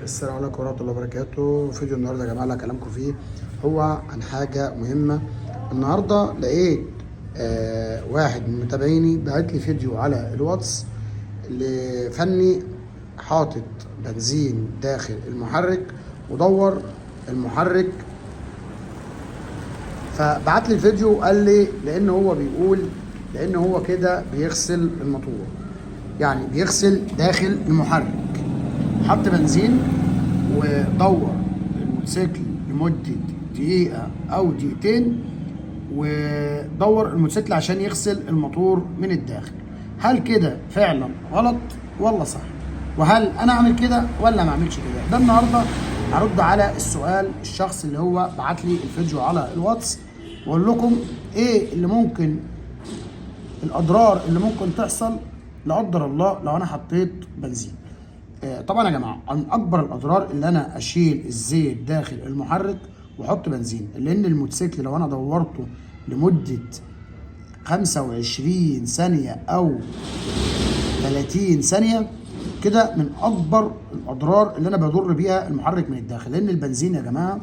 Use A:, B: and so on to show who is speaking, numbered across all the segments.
A: السلام عليكم ورحمة الله وبركاته. فيديو النهارده يا جماعة اللي هكلمكم فيه هو عن حاجة مهمة. النهارده لقيت واحد من متابعيني بعت لي فيديو على الواتس لفني حاطط بنزين داخل المحرك ودور المحرك، فبعت لي الفيديو وقال لي لأن هو بيقول لأن هو كده بيغسل الموتور، يعني بيغسل داخل المحرك. حط بنزين ودور الموتوسيكل لمدة دقيقة أو دقيقتين، ودور الموتوسيكل عشان يغسل الموتور من الداخل. هل كده فعلا غلط ولا صح؟ وهل أنا أعمل كده ولا ما أعملش كده؟ ده النهاردة هرد على السؤال الشخص اللي هو بعت لي الفيديو على الواتس، وأقول لكم إيه اللي ممكن الأضرار اللي ممكن تحصل لا قدر الله لو أنا حطيت بنزين. طبعا يا جماعه من اكبر الاضرار اللي انا اشيل الزيت داخل المحرك واحط بنزين، لان الموتوسيكل لو انا دورته لمده 25 ثانيه او 30 ثانيه كده من اكبر الاضرار اللي انا بضر بيها المحرك من الداخل. لان البنزين يا جماعه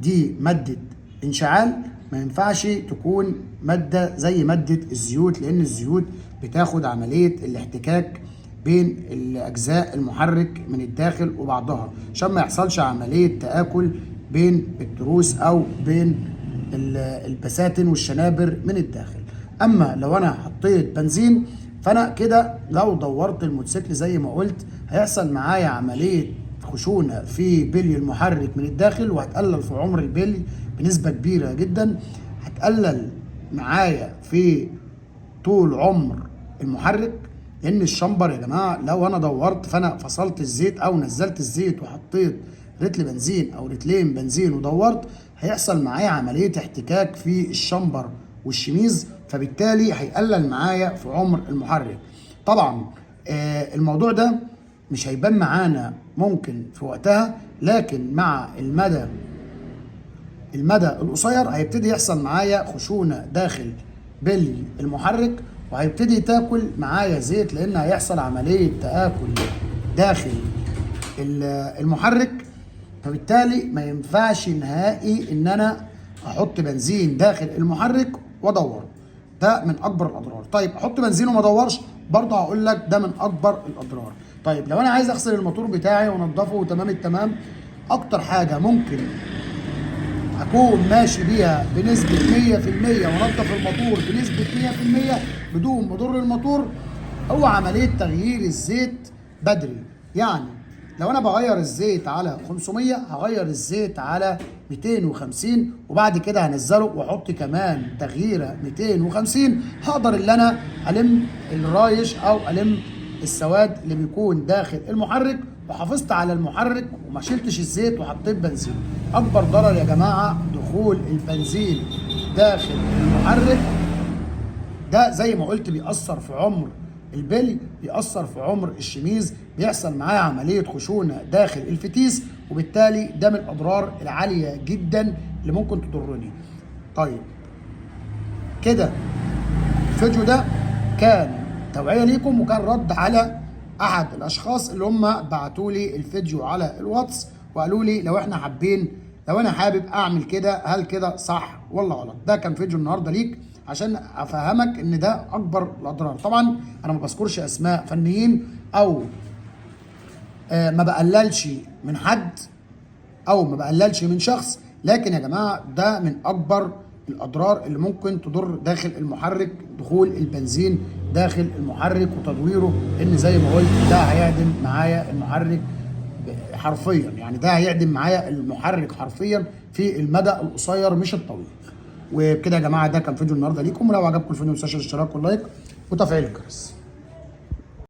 A: دي ماده انشعال، ما ينفعش تكون ماده زي ماده الزيوت، لان الزيوت بتاخد عمليه الاحتكاك بين الاجزاء المحرك من الداخل وبعضها عشان ما يحصلش عمليه تآكل بين التروس او بين البساتين والشنابر من الداخل. اما لو انا حطيت بنزين فانا كده لو دورت الموتوسيكل زي ما قلت هيحصل معايا عمليه خشونه في بلي المحرك من الداخل، وهتقلل في عمر البلي بنسبه كبيره جدا، هتقلل معايا في طول عمر المحرك. لان الشمبر يا جماعه لو انا دورت فانا فصلت الزيت او نزلت الزيت وحطيت رتل بنزين او رتلين بنزين ودورت، هيحصل معايا عمليه احتكاك في الشمبر والشميز، فبالتالي هيقلل معايا في عمر المحرك. طبعا الموضوع ده مش هيبان معانا ممكن في وقتها، لكن مع المدى القصير هيبتدي يحصل معايا خشونه داخل بلي المحرك، وهيبتدي تاكل معايا زيت، لان هيحصل عمليه تآكل داخل المحرك. فبالتالي ما ينفعش نهائي ان انا احط بنزين داخل المحرك وادور، ده من اكبر الاضرار. طيب احط بنزين وما ادورش برضه هقول لك ده من اكبر الاضرار. طيب لو انا عايز اغسل الموتور بتاعي وانضفه وتمام التمام، اكتر حاجه ممكن اكون ماشي بيها بنسبه 100% وانضف الموتور بنسبه 100% بدون ما اضر الموتور هو عمليه تغيير الزيت بدري. يعني لو انا بغير الزيت على 500 هغير الزيت على 250، وبعد كده هنزله واحط كمان تغييره 250، هقدر ان انا الم الرايش او الم السواد اللي بيكون داخل المحرك، وحافظت على المحرك وما شلتش الزيت وحطيت بنزين. اكبر ضرر يا جماعه دخول البنزين داخل المحرك، ده زي ما قلت بيأثر في عمر البلي، بيأثر في عمر الشميز، بيحصل معاه عمليه خشونه داخل الفتيس، وبالتالي ده من الاضرار العاليه جدا اللي ممكن تضرني. طيب كده الفيديو ده كان توعيه ليكم، وكان رد على احد الاشخاص اللي هم بعتوا لي الفيديو على الواتس وقالوا لي لو انا حابب اعمل كده هل كده صح ولا غلط. ده كان فيديو النهارده ليك عشان افهمك ان ده اكبر الاضرار. طبعا انا ما بذكرش اسماء فنيين او ما بقللش من حد او ما بقللش من شخص، لكن يا جماعه ده من اكبر الاضرار اللي ممكن تضر داخل المحرك، دخول البنزين داخل المحرك وتدويره، ان زي ما قلت ده هيعدم معايا المحرك حرفيا، يعني ده هيعدم معايا المحرك حرفيا في المدى القصير مش الطويل. وبكده يا جماعه ده كان فيديو النهارده ليكم، ولو عجبكم الفيديو ما تنساش الاشتراك واللايك وتفعيل الجرس.